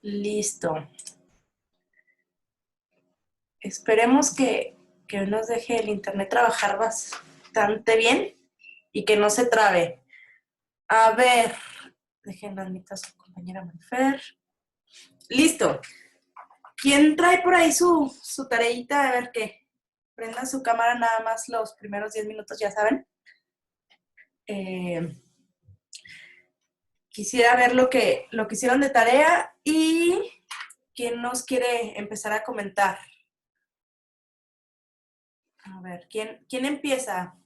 Listo. Esperemos que nos deje el internet trabajar bastante bien y que no se trabe. A ver, dejen admitir a su compañera Marifer. Listo. ¿Quién trae por ahí su tareita? A ver qué. Prendan su cámara nada más los primeros 10 minutos, ya saben. Quisiera ver lo que hicieron de tarea y quién nos quiere empezar a comentar. A ver, ¿quién empieza?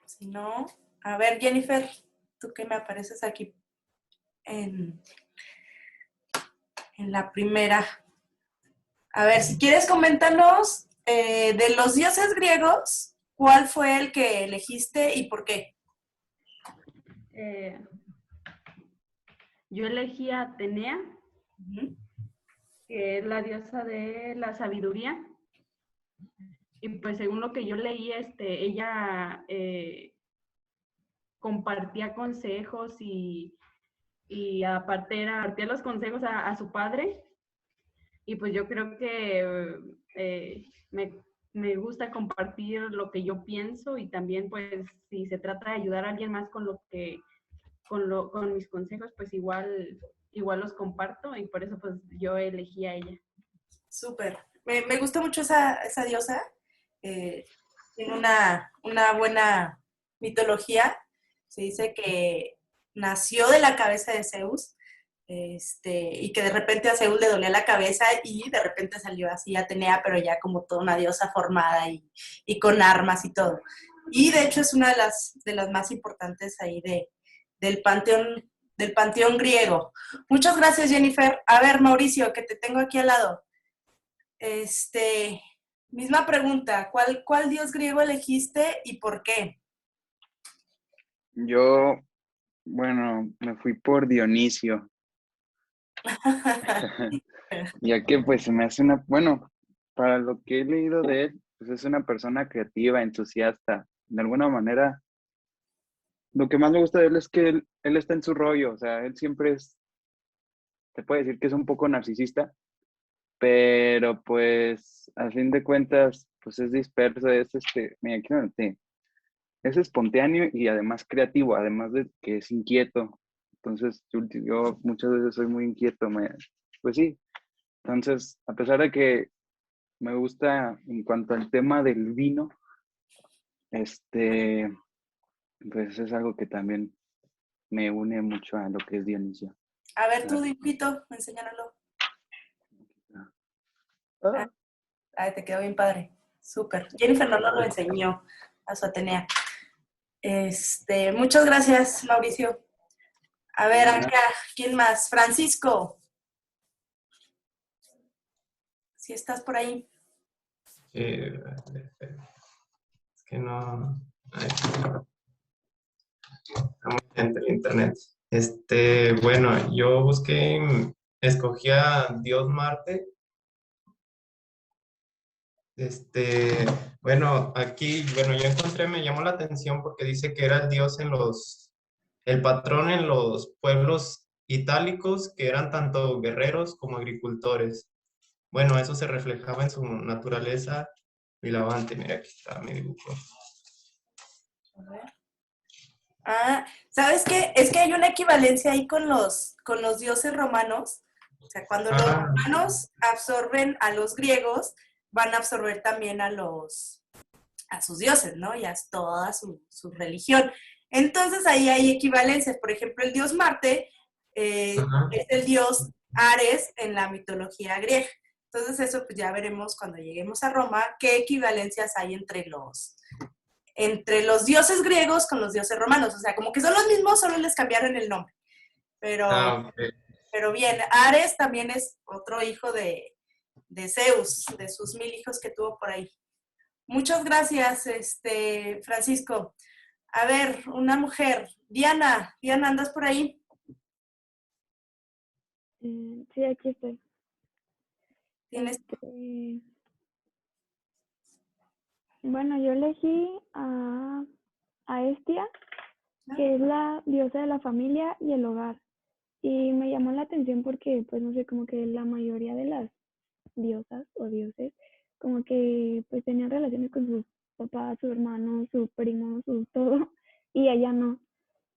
Si no, a ver, Jennifer, tú que me apareces aquí en, en la primera. A ver, si quieres, coméntanos de los dioses griegos, ¿cuál fue el que elegiste y por qué? Eh, yo elegí a Atenea, que es la diosa de la sabiduría. Y pues según lo que yo leí, ella compartía consejos y aparte compartía los consejos a su padre. Y pues yo creo que me gusta compartir lo que yo pienso y también pues si se trata de ayudar a alguien más con mis consejos, pues igual los comparto y por eso pues yo elegí a ella. Súper. Me gusta mucho esa diosa. Tiene una buena mitología. Se dice que nació de la cabeza de Zeus, y que de repente a Zeus le dolía la cabeza y de repente salió así Atenea, pero ya como toda una diosa formada y con armas y todo. Y de hecho es una de las más importantes ahí del panteón griego. Muchas gracias, Jennifer. A ver, Mauricio, que te tengo aquí al lado. Misma pregunta, ¿cuál dios griego elegiste y por qué? Yo, bueno, me fui por Dionisio, ya que pues se me hace bueno, para lo que he leído de él, pues es una persona creativa, entusiasta. De alguna manera, lo que más me gusta de él es que él está en su rollo, o sea, él siempre se puede decir que es un poco narcisista, pero pues a fin de cuentas, pues es disperso, mira, aquí no lo tengo. Es espontáneo y además creativo, además de que es inquieto. Entonces, yo muchas veces soy muy inquieto, pues sí. Entonces, a pesar de que me gusta en cuanto al tema del vino, pues es algo que también me une mucho a lo que es Dionisio. A ver, tu dibujito, enséñalo. Ah. Ay, te quedó bien padre. Súper. Jennifer no lo enseñó a su Atenea. Muchas gracias, Mauricio. A ver, acá, ¿quién más? Francisco. Si estás por ahí. Es que no. Está muy lento el internet. Bueno, yo escogí a Dios Marte. Bueno, aquí, yo encontré, me llamó la atención porque dice que era el dios el patrón en los pueblos itálicos, que eran tanto guerreros como agricultores. Bueno, eso se reflejaba en su naturaleza bilavante. Mira, aquí está mi dibujo. A ver. ¿Sabes qué? Es que hay una equivalencia ahí con los dioses romanos. O sea, cuando los romanos absorben a los griegos, van a absorber también a sus dioses, ¿no? Y a toda su religión. Entonces ahí hay equivalencias. Por ejemplo, el dios Marte es el dios Ares en la mitología griega. Entonces eso pues ya veremos cuando lleguemos a Roma qué equivalencias hay entre los dioses griegos con los dioses romanos. O sea, como que son los mismos, solo les cambiaron el nombre. Okay. Pero bien, Ares también es otro hijo de Zeus, de sus 1000 hijos que tuvo por ahí. Muchas gracias, Francisco. A ver, una mujer. Diana, ¿andas por ahí? Sí, aquí estoy. ¿Tienes? Bueno, yo elegí a Hestia, que es la diosa de la familia y el hogar. Y me llamó la atención porque, pues no sé, como que la mayoría de las diosas o dioses, como que pues tenían relaciones con sus papás, su hermano, su primo, su todo, y ella no.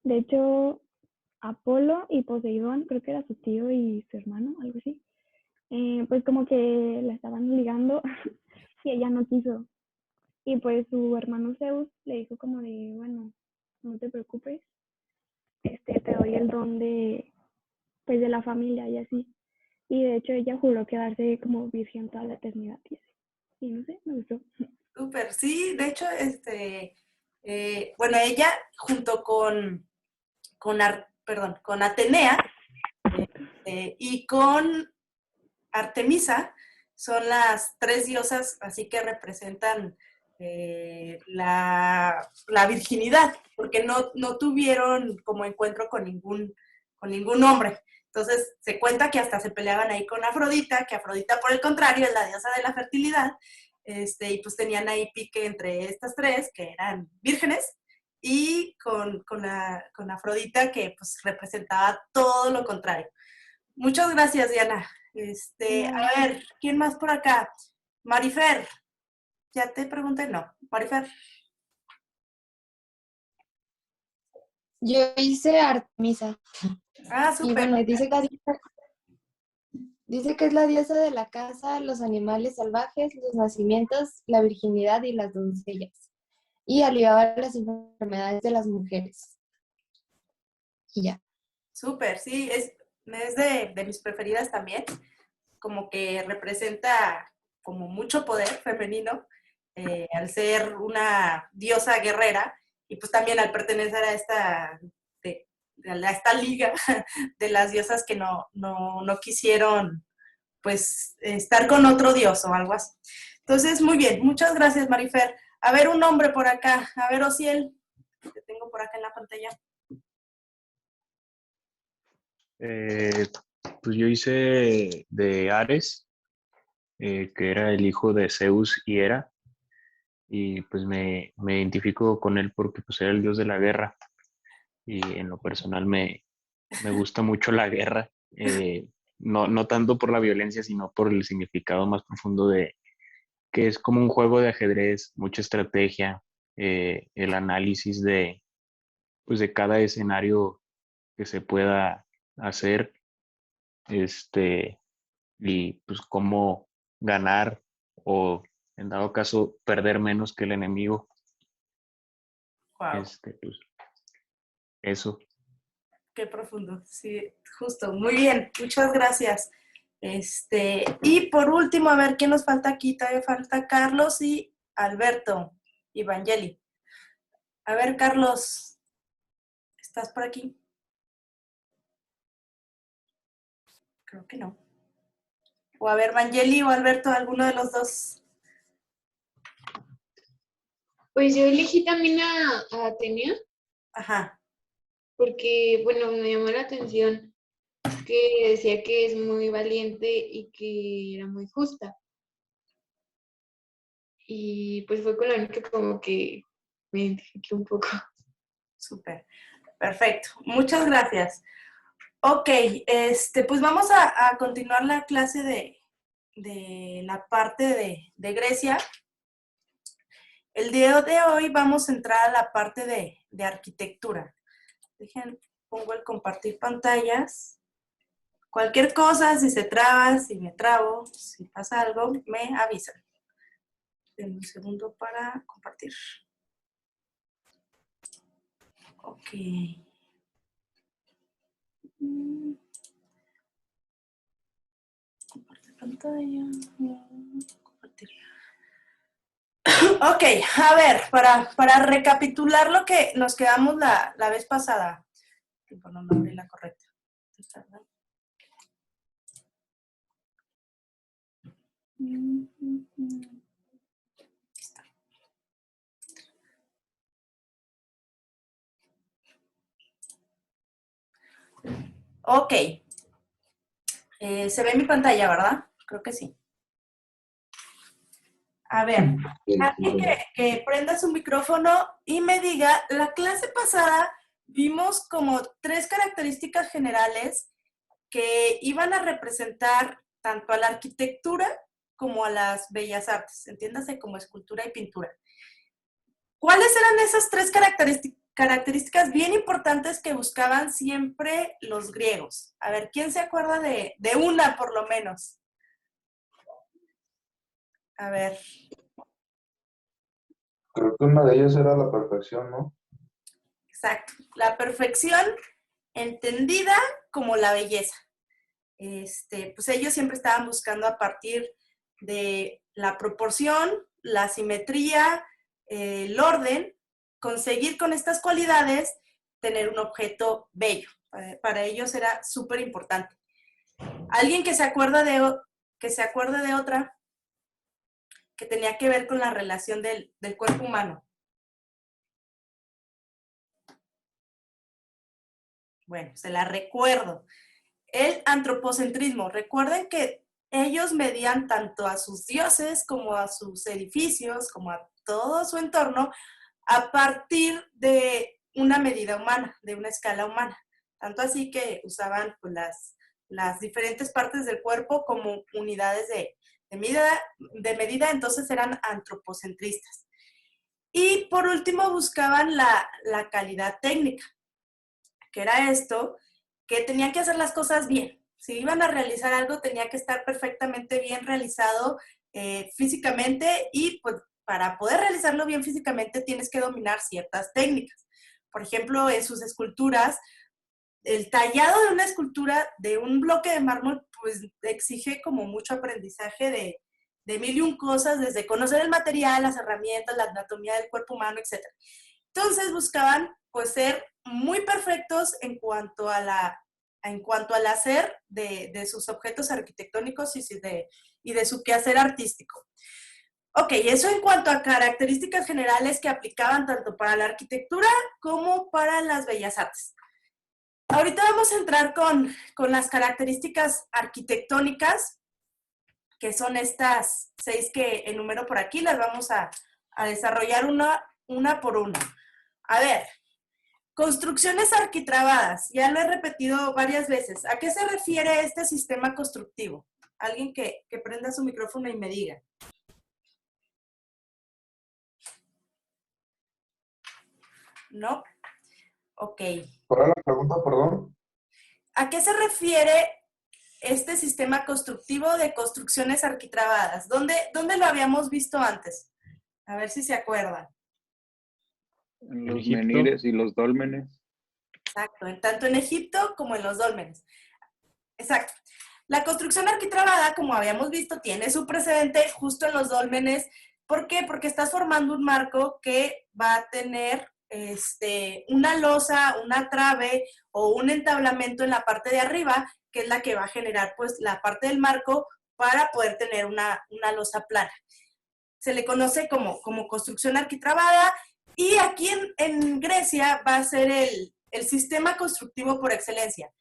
De hecho, Apolo y Poseidón, creo que era su tío y su hermano, algo así, pues como que la estaban ligando y ella no quiso. Y pues su hermano Zeus le dijo como de, bueno, no te preocupes, te doy el don de, pues de la familia y así. Y de hecho ella juró quedarse como virgen toda la eternidad. Y no sé, me gustó. Súper, sí, de hecho, bueno, ella junto con Atenea y con Artemisa son las tres diosas, así que representan la virginidad, porque no tuvieron como encuentro con ningún hombre. Entonces se cuenta que hasta se peleaban ahí con Afrodita, que Afrodita por el contrario es la diosa de la fertilidad, y pues tenían ahí pique entre estas tres, que eran vírgenes, y con Afrodita, que pues representaba todo lo contrario. Muchas gracias, Diana. A ver, ¿quién más por acá? Marifer, ya te pregunté, no. Marifer. Yo hice Artemisa. Ah, Y súper. bueno, dice que es la diosa de la casa, los animales salvajes, los nacimientos, la virginidad y las doncellas. Y aliviaba las enfermedades de las mujeres. Y ya. Súper, sí, es de mis preferidas también. Como que representa como mucho poder femenino al ser una diosa guerrera y pues también al pertenecer a esta liga de las diosas que no quisieron pues estar con otro dios o algo así. Entonces, muy bien, muchas gracias, Marifer. A ver, un nombre por acá. A ver, Ociel, que tengo por acá en la pantalla. Eh, pues yo hice de Ares, que era el hijo de Zeus y Hera, y pues me identifico con él porque pues era el dios de la guerra, y en lo personal me gusta mucho la guerra, no tanto por la violencia, sino por el significado más profundo de que es como un juego de ajedrez, mucha estrategia, el análisis pues de cada escenario que se pueda hacer, y pues cómo ganar o en dado caso perder menos que el enemigo. Wow, Pues eso. qué profundo. Sí, justo. Muy bien, muchas gracias. Y por último, a ver, ¿quién nos falta aquí? Todavía falta Carlos y Alberto y Vangeli. A ver, Carlos, ¿estás por aquí? Creo que no. O a ver, Vangeli o Alberto, alguno de los dos. Pues yo elegí también a Atenea Ajá. porque, bueno, me llamó la atención que decía que es muy valiente y que era muy justa. Y pues fue con la única como que me identifiqué un poco. Súper. Perfecto. Muchas gracias. Ok, pues vamos a continuar la clase de la parte de Grecia. El día de hoy vamos a entrar a la parte de arquitectura. Pongo el compartir pantallas. Cualquier cosa, si se traba, si me trabo, si pasa algo, me avisan. Denme un segundo para compartir. Ok. Compartir pantalla. Compartir. Ok, a ver, para recapitular lo que nos quedamos la vez pasada. No me abrí la correcta. Ok. Se ve mi pantalla, ¿verdad? Creo que sí. A ver, alguien que prenda su micrófono y me diga, la clase pasada vimos como 3 características generales que iban a representar tanto a la arquitectura como a las bellas artes, entiéndase como escultura y pintura. ¿Cuáles eran esas 3 características bien importantes que buscaban siempre los griegos? A ver, ¿quién se acuerda de una por lo menos? A ver. Creo que una de ellas era la perfección, ¿no? Exacto. La perfección entendida como la belleza. Pues ellos siempre estaban buscando a partir de la proporción, la simetría, el orden, conseguir con estas cualidades tener un objeto bello. Para ellos era súper importante. ¿Alguien que se acuerda de otra que tenía que ver con la relación del cuerpo humano? Bueno, se la recuerdo. El antropocentrismo. Recuerden que ellos medían tanto a sus dioses como a sus edificios, como a todo su entorno, a partir de una medida humana, de una escala humana. Tanto así que usaban pues, las diferentes partes del cuerpo como unidades de medida, entonces eran antropocentristas. Y por último buscaban la calidad técnica, que era esto, que tenían que hacer las cosas bien. Si iban a realizar algo, tenía que estar perfectamente bien realizado físicamente y pues, para poder realizarlo bien físicamente tienes que dominar ciertas técnicas. Por ejemplo, en sus esculturas, el tallado de una escultura de un bloque de mármol pues exige como mucho aprendizaje de mil y un cosas, desde conocer el material, las herramientas, la anatomía del cuerpo humano, etc. Entonces buscaban pues ser muy perfectos en cuanto al hacer de sus objetos arquitectónicos y de su quehacer artístico. Ok, eso en cuanto a características generales que aplicaban tanto para la arquitectura como para las bellas artes. Ahorita vamos a entrar con las características arquitectónicas, que son estas 6 que enumero por aquí. Las vamos a desarrollar una por una. A ver, construcciones arquitrabadas. Ya lo he repetido varias veces. ¿A qué se refiere este sistema constructivo? Alguien que prenda su micrófono y me diga. ¿No? Ok. ¿Cuál era la pregunta, perdón? ¿A qué se refiere este sistema constructivo de construcciones arquitrabadas? ¿Dónde lo habíamos visto antes? A ver si se acuerdan. Los Egipto. menires y los dólmenes. Exacto, tanto en Egipto como en los dólmenes. Exacto. La construcción arquitrabada, como habíamos visto, tiene su precedente justo en los dólmenes. ¿Por qué? Porque estás formando un marco que va a tener una losa, una trave o un entablamento en la parte de arriba, que es la que va a generar pues la parte del marco para poder tener una losa plana. Se le conoce como construcción arquitrabada y aquí en Grecia va a ser el sistema constructivo por excelencia.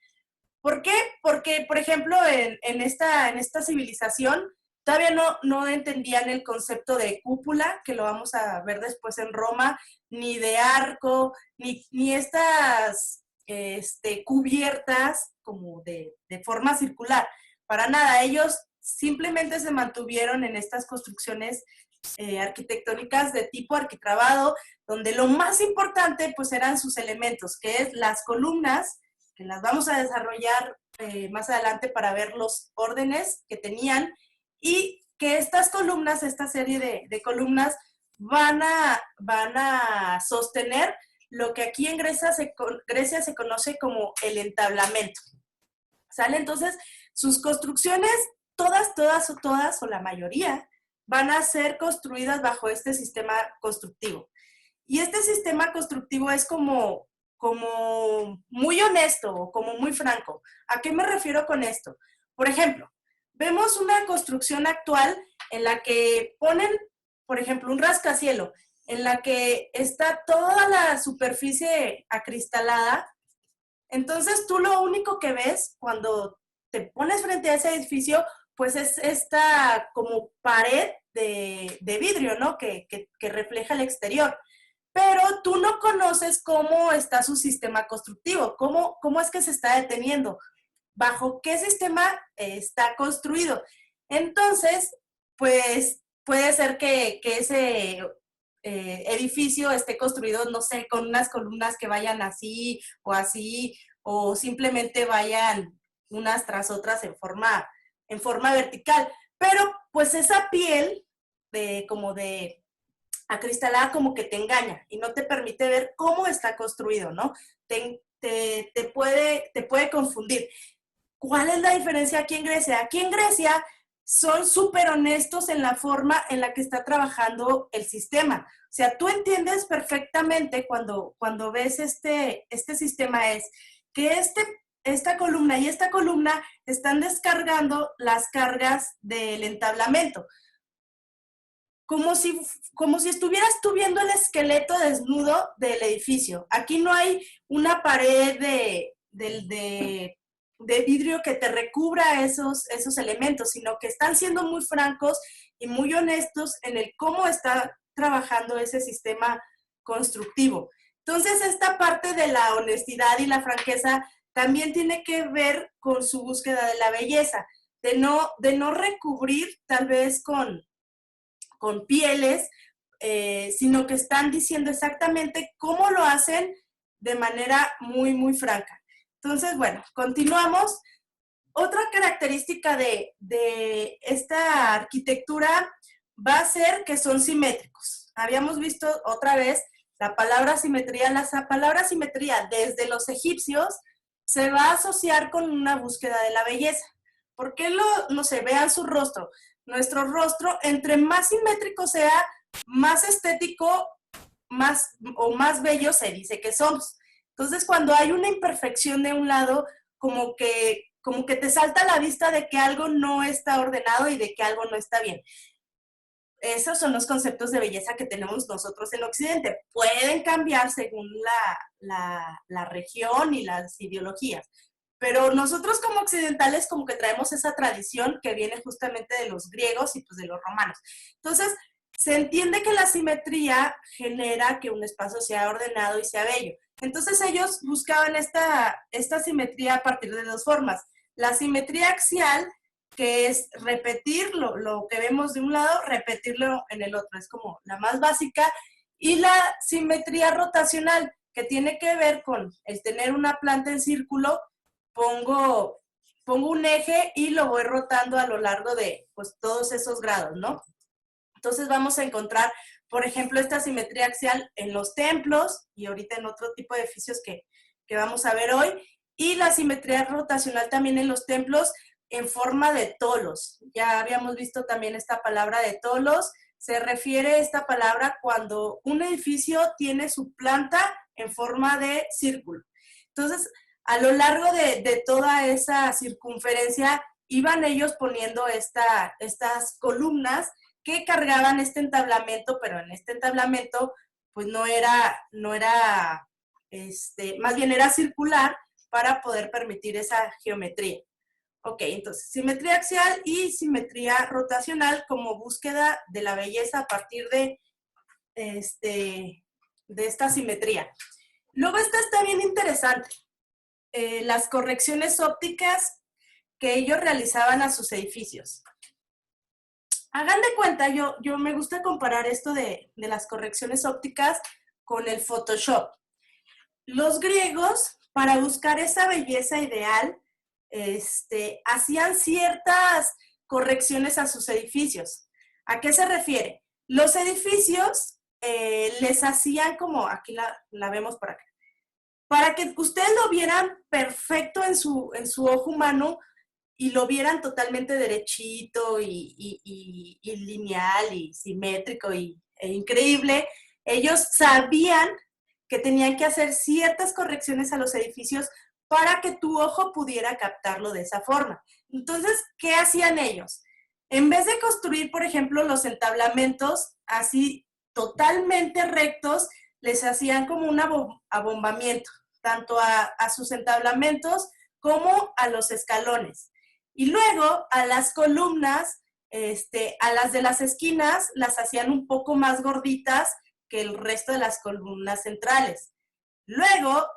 ¿Por qué? Porque, por ejemplo, en esta civilización todavía no entendían el concepto de cúpula, que lo vamos a ver después en Roma, ni de arco, ni estas cubiertas como de forma circular. Para nada, ellos simplemente se mantuvieron en estas construcciones arquitectónicas de tipo arquitrabado, donde lo más importante pues eran sus elementos, que es las columnas, que las vamos a desarrollar más adelante para ver los órdenes que tenían, y que estas columnas, esta serie de columnas, van a sostener lo que aquí en Grecia se conoce como el entablamento. ¿Sale? Entonces, sus construcciones, todas, o la mayoría, van a ser construidas bajo este sistema constructivo. Y este sistema constructivo es como muy honesto o como muy franco. ¿A qué me refiero con esto? Por ejemplo, vemos una construcción actual en la que ponen, por ejemplo, un rascacielos, en la que está toda la superficie acristalada. Entonces, tú lo único que ves cuando te pones frente a ese edificio, pues es esta como pared de vidrio, ¿no? Que refleja el exterior. pero tú no conoces cómo está su sistema constructivo, cómo es que se está deteniendo, bajo qué sistema está construido. Entonces, pues puede ser que ese edificio esté construido, no sé, con unas columnas que vayan así, o simplemente vayan unas tras otras en forma vertical. Pero pues esa piel como de acristalada como que te engaña y no te permite ver cómo está construido, ¿no? Te puede confundir. ¿Cuál es la diferencia aquí en Grecia? Aquí en Grecia son súper honestos en la forma en la que está trabajando el sistema. O sea, tú entiendes perfectamente cuando ves este sistema es que esta columna y esta columna están descargando las cargas del entablamento. Como si estuvieras tú viendo el esqueleto desnudo del edificio. Aquí no hay una pared de vidrio que te recubra esos elementos, sino que están siendo muy francos y muy honestos en el cómo está trabajando ese sistema constructivo. Entonces, esta parte de la honestidad y la franqueza también tiene que ver con su búsqueda de la belleza, de no recubrir tal vez con pieles, sino que están diciendo exactamente cómo lo hacen de manera muy, muy franca. Entonces, bueno, continuamos. Otra característica de esta arquitectura va a ser que son simétricos. Habíamos visto otra vez la palabra simetría. La palabra simetría desde los egipcios se va a asociar con una búsqueda de la belleza. ¿Por qué no se vean su rostro? Nuestro rostro, entre más simétrico sea, más estético, más bello se dice que somos. Entonces, cuando hay una imperfección de un lado, como que te salta a la vista de que algo no está ordenado y de que algo no está bien. Esos son los conceptos de belleza que tenemos nosotros en Occidente. Pueden cambiar según la región y las ideologías. Pero nosotros como occidentales como que traemos esa tradición que viene justamente de los griegos y pues de los romanos. Entonces, se entiende que la simetría genera que un espacio sea ordenado y sea bello. Entonces, ellos buscaban esta simetría a partir de dos formas. La simetría axial, que es repetir lo que vemos de un lado, repetirlo en el otro. Es como la más básica. Y la simetría rotacional, que tiene que ver con el tener una planta en círculo. Pongo un eje y lo voy rotando a lo largo de pues, todos esos grados, ¿no? Entonces vamos a encontrar, por ejemplo, esta simetría axial en los templos y ahorita en otro tipo de edificios que vamos a ver hoy, y la simetría rotacional también en los templos en forma de tolos. Ya habíamos visto también esta palabra de tolos. Se refiere a esta palabra cuando un edificio tiene su planta en forma de círculo. Entonces, a lo largo de toda esa circunferencia, iban ellos poniendo estas columnas que cargaban este entablamento, pero en este entablamento, pues no era, más bien era circular para poder permitir esa geometría. Ok, entonces, simetría axial y simetría rotacional como búsqueda de la belleza a partir de esta simetría. Luego esta está bien interesante. Las correcciones ópticas que ellos realizaban a sus edificios. Hagan de cuenta, yo me gusta comparar esto de las correcciones ópticas con el Photoshop. Los griegos, para buscar esa belleza ideal, hacían ciertas correcciones a sus edificios. ¿A qué se refiere? Los edificios les hacían como, aquí la vemos por acá, para que ustedes lo vieran perfecto en su ojo humano y lo vieran totalmente derechito y lineal y simétrico e increíble. Ellos sabían que tenían que hacer ciertas correcciones a los edificios para que tu ojo pudiera captarlo de esa forma. Entonces, ¿qué hacían ellos? En vez de construir, por ejemplo, los entablamentos así totalmente rectos, les hacían como un abombamiento, tanto a sus entablamentos como a los escalones. Y luego a las columnas, a las de las esquinas, las hacían un poco más gorditas que el resto de las columnas centrales. Luego,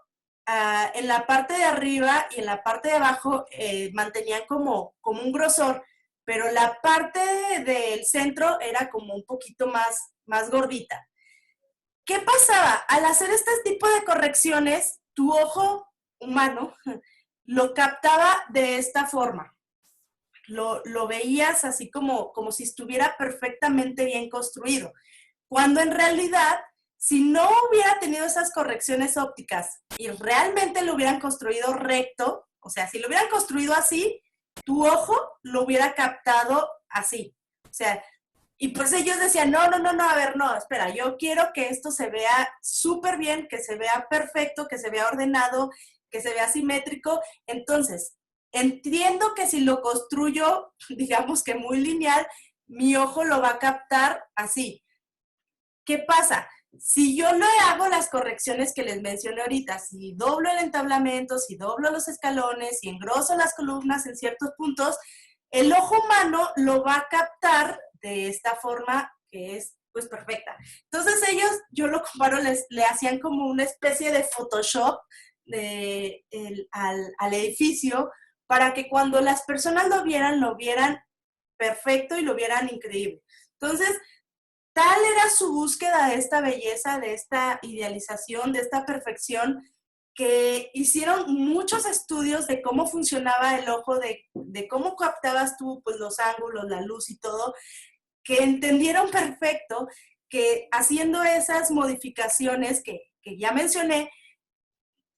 en la parte de arriba y en la parte de abajo mantenían como un grosor, pero la parte del centro era como un poquito más gordita. ¿Qué pasaba? Al hacer este tipo de correcciones, tu ojo humano lo captaba de esta forma. Lo veías así como si estuviera perfectamente bien construido. Cuando en realidad, si no hubiera tenido esas correcciones ópticas y realmente lo hubieran construido recto, o sea, si lo hubieran construido así, tu ojo lo hubiera captado así. O sea, y pues ellos decían, no, a ver, no, espera, yo quiero que esto se vea súper bien, que se vea perfecto, que se vea ordenado, que se vea simétrico. Entonces, entiendo que si lo construyo, digamos que muy lineal, mi ojo lo va a captar así. ¿Qué pasa? Si yo no hago las correcciones que les mencioné ahorita, si doblo el entablamento, si doblo los escalones, si engroso las columnas en ciertos puntos, el ojo humano lo va a captar de esta forma que es pues perfecta. Entonces ellos, yo lo comparo, le hacían como una especie de Photoshop al edificio para que cuando las personas lo vieran perfecto y lo vieran increíble. Entonces, tal era su búsqueda de esta belleza, de esta idealización, de esta perfección, que hicieron muchos estudios de cómo funcionaba el ojo, de cómo captabas tú pues, los ángulos, la luz y todo, que entendieron perfecto que haciendo esas modificaciones que ya mencioné,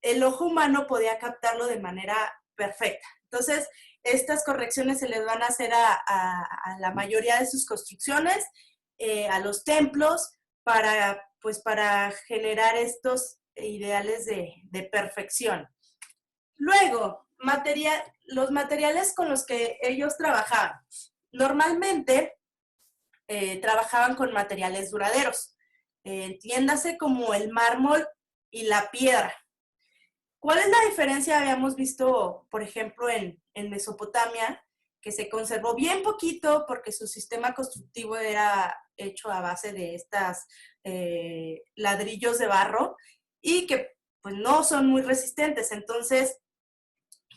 el ojo humano podía captarlo de manera perfecta. Entonces, estas correcciones se les van a hacer a la mayoría de sus construcciones, a los templos, para generar estos ideales de perfección. Luego, los materiales con los que ellos trabajaban. Normalmente trabajaban con materiales duraderos. Entiéndase como el mármol y la piedra. ¿Cuál es la diferencia? Habíamos visto, por ejemplo, en Mesopotamia, que se conservó bien poquito porque su sistema constructivo era hecho a base de estas ladrillos de barro y que pues no son muy resistentes. Entonces,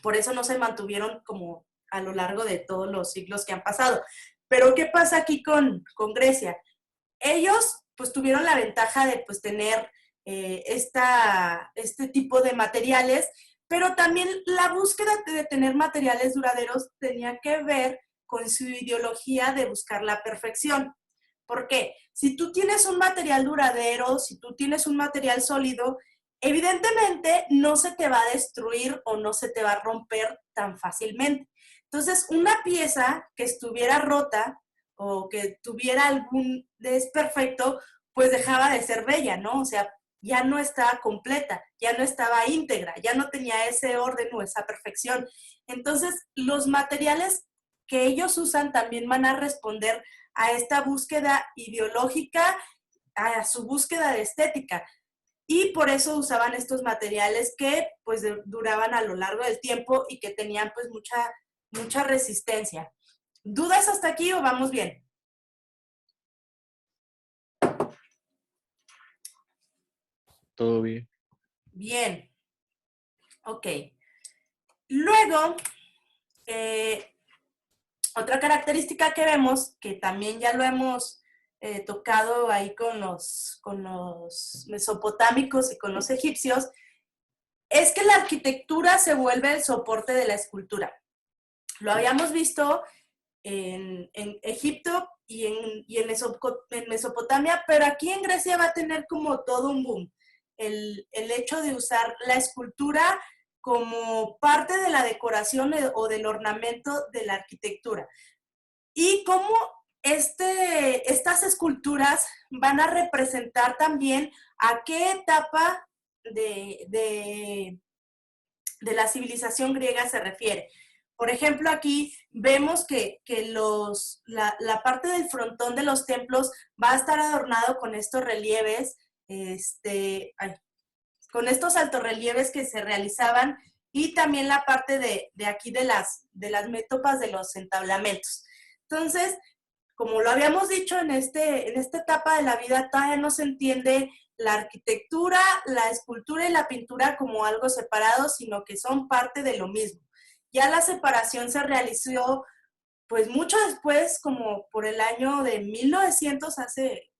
por eso no se mantuvieron como a lo largo de todos los siglos que han pasado. Pero, ¿qué pasa aquí con Grecia? Ellos pues tuvieron la ventaja de pues tener este tipo de materiales, pero también la búsqueda de tener materiales duraderos tenía que ver con su ideología de buscar la perfección. ¿Por qué? Si tú tienes un material duradero, si tú tienes un material sólido, evidentemente no se te va a destruir o no se te va a romper tan fácilmente. Entonces, una pieza que estuviera rota o que tuviera algún desperfecto, pues dejaba de ser bella, ¿no? O sea, ya no estaba completa, ya no estaba íntegra, ya no tenía ese orden o esa perfección. Entonces, los materiales que ellos usan también van a responder a esta búsqueda ideológica, a su búsqueda de estética. Y por eso usaban estos materiales que pues duraban a lo largo del tiempo y que tenían pues mucha resistencia. ¿Dudas hasta aquí o vamos bien? Todo bien. Bien. Ok. Luego, otra característica que vemos, que también ya lo hemos tocado ahí con los mesopotámicos y con los egipcios, es que la arquitectura se vuelve el soporte de la escultura. Lo habíamos visto en Egipto y en Mesopotamia, pero aquí en Grecia va a tener como todo un boom. El hecho de usar la escultura como parte de la decoración o del ornamento de la arquitectura. Y cómo estas esculturas van a representar también a qué etapa de la civilización griega se refiere. Por ejemplo, aquí vemos que la parte del frontón de los templos va a estar adornado con estos relieves, con estos altorrelieves que se realizaban y también la parte de aquí de las métopas de los entablamentos. Entonces, como lo habíamos dicho en esta etapa de la vida, todavía no se entiende la arquitectura, la escultura y la pintura como algo separado, sino que son parte de lo mismo. Ya la separación se realizó pues mucho después, como por el año de 1900, hace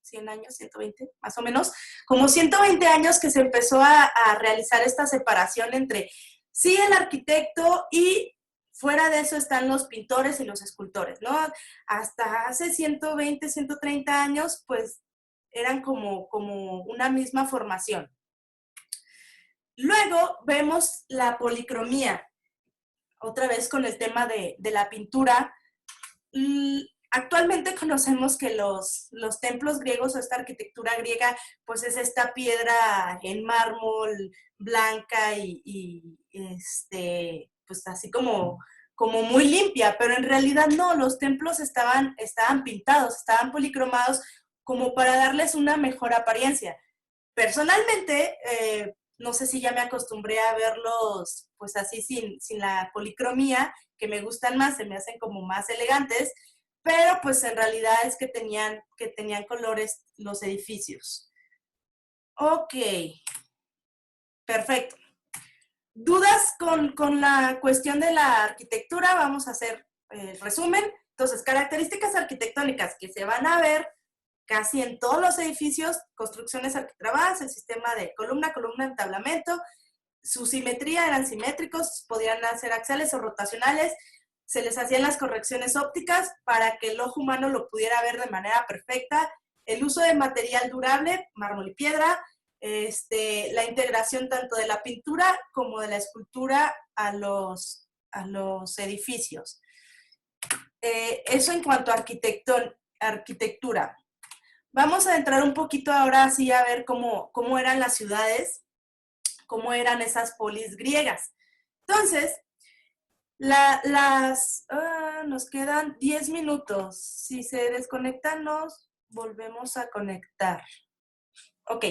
100 años, 120, más o menos, como 120 años que se empezó a realizar esta separación entre, sí, el arquitecto y fuera de eso están los pintores y los escultores, ¿no? Hasta hace 120, 130 años, pues eran como una misma formación. Luego vemos la policromía, otra vez con el tema de la pintura. Actualmente conocemos que los templos griegos o esta arquitectura griega, pues es esta piedra en mármol blanca y pues así como muy limpia, pero en realidad no, los templos estaban pintados, estaban policromados como para darles una mejor apariencia. Personalmente, no sé si ya me acostumbré a verlos pues así sin la policromía, que me gustan más, se me hacen como más elegantes, pero pues en realidad es que tenían colores los edificios. Ok, perfecto. ¿Dudas con la cuestión de la arquitectura? Vamos a hacer el resumen. Entonces, características arquitectónicas que se van a ver casi en todos los edificios: construcciones arquitrabadas, el sistema de columna, entablamento, su simetría, eran simétricos, podían ser axiales o rotacionales, se les hacían las correcciones ópticas para que el ojo humano lo pudiera ver de manera perfecta, el uso de material durable, mármol y piedra, la integración tanto de la pintura como de la escultura a los edificios. Eso en cuanto a arquitectura. Vamos a entrar un poquito ahora sí a ver cómo eran las ciudades, cómo eran esas polis griegas. Entonces, nos quedan 10 minutos. Si se desconectan, nos volvemos a conectar. Ok.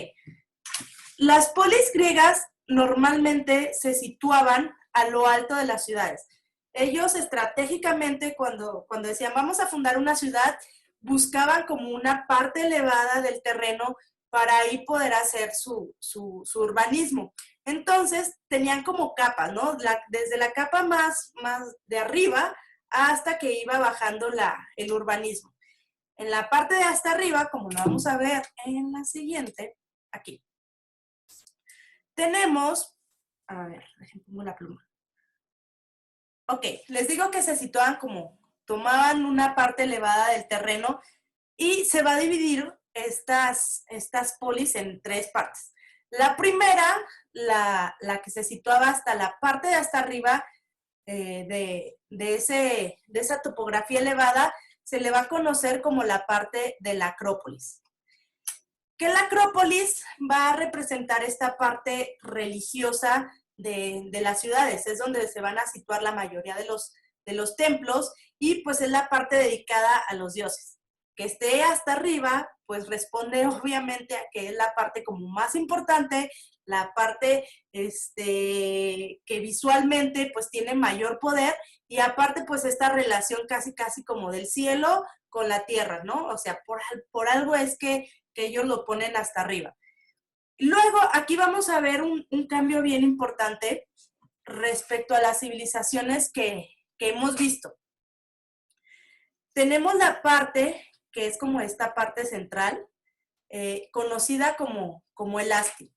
Las polis griegas normalmente se situaban a lo alto de las ciudades. Ellos estratégicamente, cuando decían vamos a fundar una ciudad, buscaban como una parte elevada del terreno para ahí poder hacer su urbanismo. Entonces, tenían como capas, ¿no? Desde la capa más de arriba hasta que iba bajando el urbanismo. En la parte de hasta arriba, como lo vamos a ver en la siguiente, aquí, tenemos, a ver, déjenme pongo la pluma. Ok, les digo que se situaban tomaban una parte elevada del terreno y se va a dividir estas polis en 3 partes. La primera, la que se situaba hasta la parte de hasta arriba de esa topografía elevada, se le va a conocer como la parte de la Acrópolis. Que la Acrópolis va a representar esta parte religiosa de las ciudades, es donde se van a situar la mayoría de los templos y pues es la parte dedicada a los dioses. Que esté hasta arriba, pues responde obviamente a que es la parte como más importante, la parte que visualmente pues tiene mayor poder y aparte pues esta relación casi como del cielo con la tierra, ¿no? O sea, por algo es que ellos lo ponen hasta arriba. Luego, aquí vamos a ver un cambio bien importante respecto a las civilizaciones que hemos visto. Tenemos la parte que es como esta parte central, conocida como el Asti.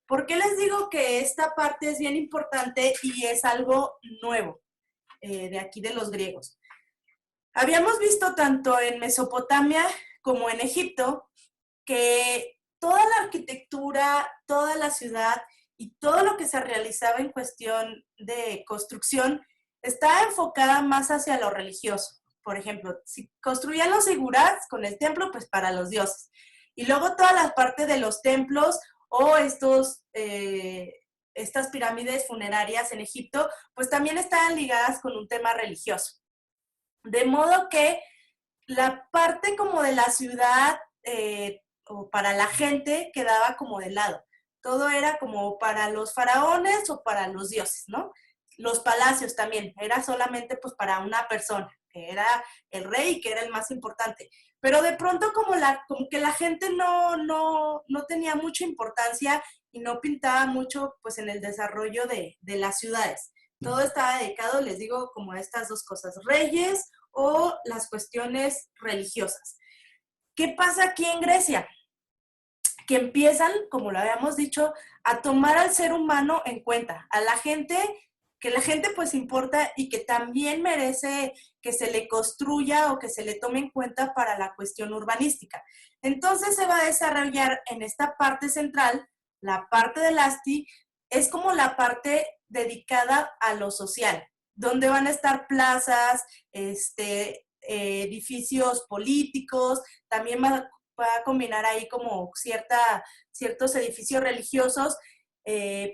¿Por qué les digo que esta parte es bien importante y es algo nuevo de aquí de los griegos? Habíamos visto tanto en Mesopotamia como en Egipto que toda la arquitectura, toda la ciudad y todo lo que se realizaba en cuestión de construcción estaba enfocada más hacia lo religioso. Por ejemplo, si construían los sigurats con el templo, pues para los dioses. Y luego toda la parte de los templos o estas pirámides funerarias en Egipto, pues también estaban ligadas con un tema religioso. De modo que la parte como de la ciudad o para la gente quedaba como de lado. Todo era como para los faraones o para los dioses, ¿no? Los palacios también, era solamente pues para una persona, que era el rey y que era el más importante. Pero de pronto como que la gente no tenía mucha importancia y no pintaba mucho pues en el desarrollo de las ciudades. Todo estaba dedicado, les digo, como a estas dos cosas, reyes o las cuestiones religiosas. ¿Qué pasa aquí en Grecia? Que empiezan, como lo habíamos dicho, a tomar al ser humano en cuenta, a la gente, que la gente pues importa y que también merece que se le construya o que se le tome en cuenta para la cuestión urbanística. Entonces se va a desarrollar en esta parte central, la parte del Asti, es como la parte dedicada a lo social, donde van a estar plazas, edificios políticos, también va a combinar ahí como ciertos edificios religiosos,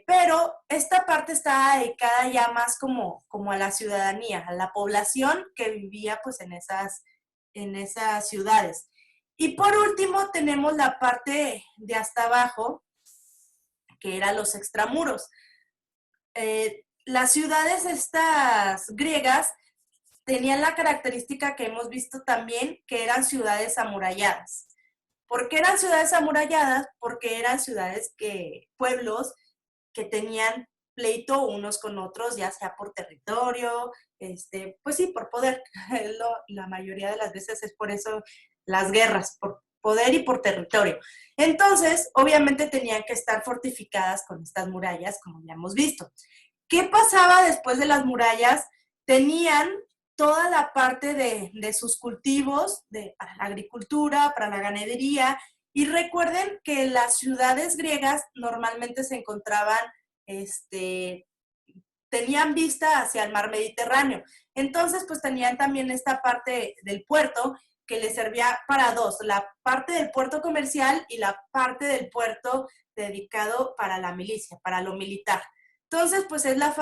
pero esta parte está dedicada ya más como a la ciudadanía, a la población que vivía pues en esas ciudades. Y por último tenemos la parte de hasta abajo, que eran los extramuros. Las ciudades estas griegas tenían la característica que hemos visto también, que eran ciudades amuralladas. ¿Por qué eran ciudades amuralladas? Porque eran pueblos que tenían pleito unos con otros, ya sea por territorio, pues sí, por poder. La mayoría de las veces es por eso las guerras, por poder y por territorio. Entonces, obviamente tenían que estar fortificadas con estas murallas, como ya hemos visto. ¿Qué pasaba después de las murallas? Tenían toda la parte de sus cultivos, para la agricultura, para la ganadería, y recuerden que las ciudades griegas normalmente se encontraban, tenían vista hacia el mar Mediterráneo. Entonces, pues tenían también esta parte del puerto que les servía para dos, la parte del puerto comercial y la parte del puerto dedicado para la milicia, para lo militar. Entonces, pues es la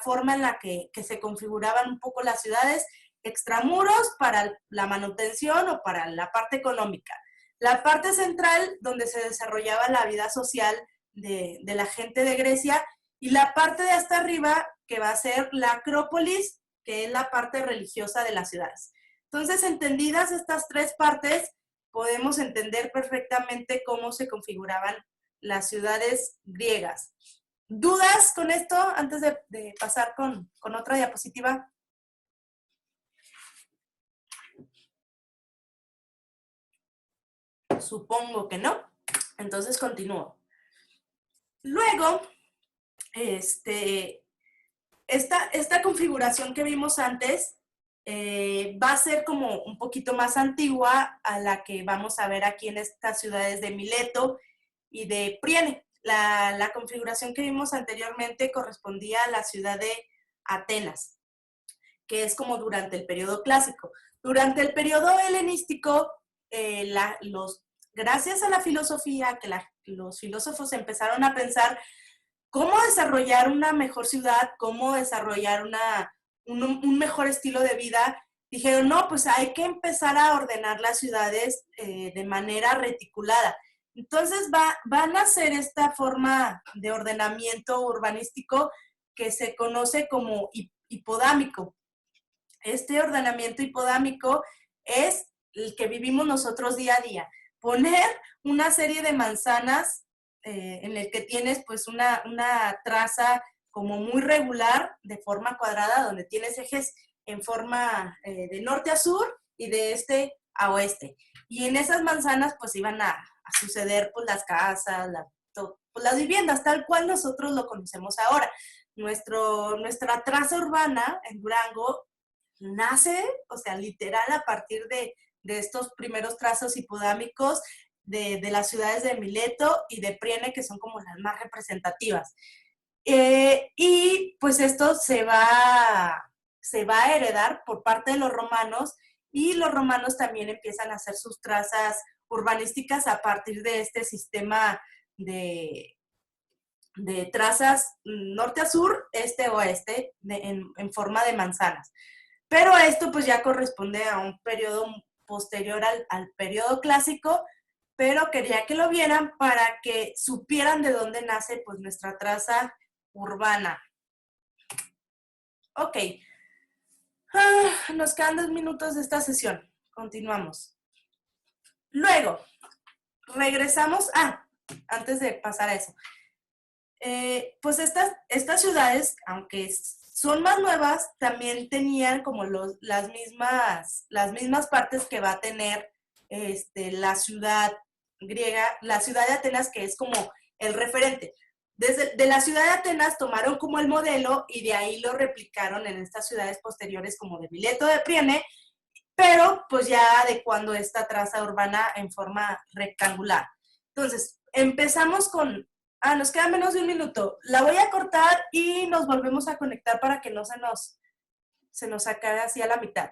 forma en la que se configuraban un poco las ciudades, extramuros para la manutención o para la parte económica. La parte central, donde se desarrollaba la vida social de la gente de Grecia, y la parte de hasta arriba, que va a ser la Acrópolis, que es la parte religiosa de las ciudades. Entonces, entendidas estas tres partes, podemos entender perfectamente cómo se configuraban las ciudades griegas. ¿Dudas con esto antes de pasar con otra diapositiva? Supongo que no. Entonces continúo. Luego, esta configuración que vimos antes va a ser como un poquito más antigua a la que vamos a ver aquí en estas ciudades de Mileto y de Priene. La configuración que vimos anteriormente correspondía a la ciudad de Atenas, que es como durante el periodo clásico. Durante el periodo helenístico, gracias a la filosofía, que los filósofos empezaron a pensar cómo desarrollar una mejor ciudad, cómo desarrollar un mejor estilo de vida, dijeron, no, pues hay que empezar a ordenar las ciudades de manera reticulada. Entonces va a nacer esta forma de ordenamiento urbanístico que se conoce como hipodámico. Este ordenamiento hipodámico es el que vivimos nosotros día a día. Poner una serie de manzanas en el que tienes pues una traza como muy regular de forma cuadrada, donde tienes ejes en forma de norte a sur y de este a oeste. Y en esas manzanas pues iban a suceder pues las casas, pues, las viviendas, tal cual nosotros lo conocemos ahora. Nuestra traza urbana en Durango nace, o sea, literal a partir de estos primeros trazos hipodámicos de las ciudades de Mileto y de Priene, que son como las más representativas. Y pues esto se va a heredar por parte de los romanos, y los romanos también empiezan a hacer sus trazas urbanísticas a partir de este sistema de trazas norte a sur, este a oeste, en forma de manzanas. Pero esto pues ya corresponde a un periodo posterior al periodo clásico, pero quería que lo vieran para que supieran de dónde nace pues nuestra traza urbana. Ok. nos quedan 2 minutos de esta sesión. Continuamos. Luego, regresamos. Antes de pasar a eso. Pues estas ciudades, aunque son más nuevas, también tenían como las mismas partes que va a tener la ciudad griega, la ciudad de Atenas, que es como el referente. De la ciudad de Atenas tomaron como el modelo y de ahí lo replicaron en estas ciudades posteriores como de Mileto, de Priene, pero pues ya adecuando esta traza urbana en forma rectangular. Entonces, empezamos con... nos queda menos de 1 minuto. La voy a cortar y nos volvemos a conectar para que no se nos acabe así a la mitad.